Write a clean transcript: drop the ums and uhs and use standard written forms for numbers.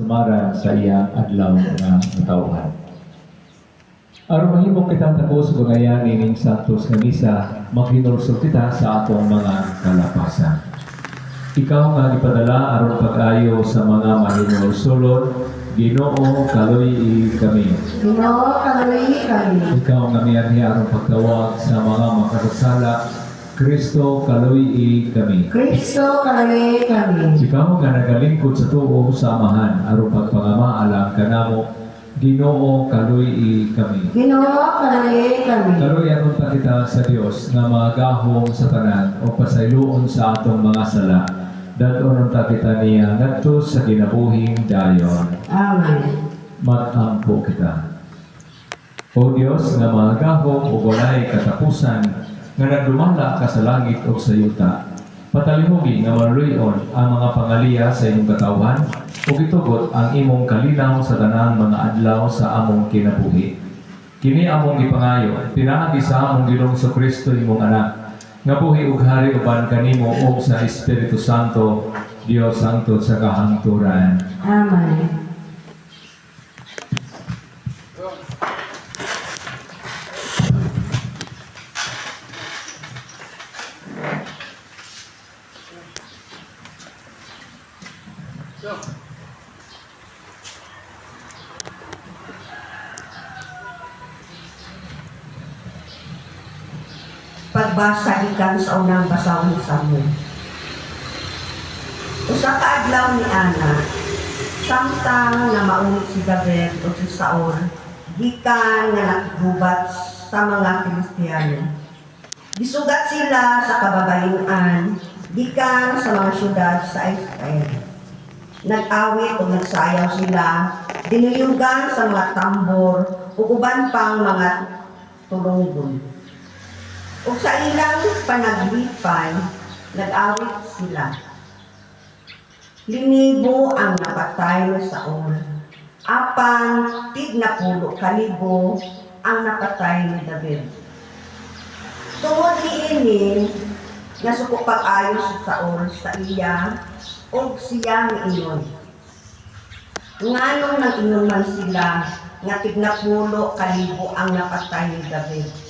Sumara sa iyang adlaw nga natawhan. Aron mahimo kitang tapos bagayan ining santos nga misa, maghinulsog kita sa atong mga kalapasan. Ikaw nga ipadala aron pag-ayo sa mga mahinulsulod, Ginoo kaluy kami. Ginoo kaluy kami. Ikaw nga miyarhi aron pagtawag sa mga makasasala, Kristo kaluy kami. Kristo kaluy kami. Ikaw nga nagalingkod sa tuo sa amahan aron pagpangamaalam kanamo, Ginoo kaluy kami. Ginoo kaluy kami. Kaluy aron pa kita sa Dios nga magahom sa tanan o pasayloon sa atong mga sala. Dadon ta kita niya ngadto sa kinabuhing dayon. Amen. Matampo kita. O Dios nga magahom ug walay katapusan nga nagdumala ka sa langit o sa yuta. Patalihugi nga maluyon ang mga pangaliya sa imong katawhan ug itugot ang imong kalinaw sa tanang mga adlaw sa among kinabuhi. Kini among ipangayo, pinaagi sa among Ginoong Kristo imong anak, nga buhi ug hari uban kanimo ug sa Espiritu Santo, Dios Santo sa kahangturan. Amen. Pagbasa gikan sa unang basahon sa mo. Usa ka adlaw ni Ana, samtang na maunit si David o si Saul, gikan nga nakigubat sa mga Kristiyano. Gisugat sila sa kababalingan, gikan sa mga syudad sa Israel. Nag-awit o nagsayaw sila, dinuyugan sa mga tambor, ug uban pang mga tulunggon. O sa ilang panaglipay, nag-awit sila. Linibo ang napatay ni Saul. Apan, 10 kalibo ang napatay ni David. Tungod niini, nasuko pag-ayo si Saul sa iya, o siya ni iyon. Nganong nag-inuman sila, nga 10 kalibo ang napatay ni David.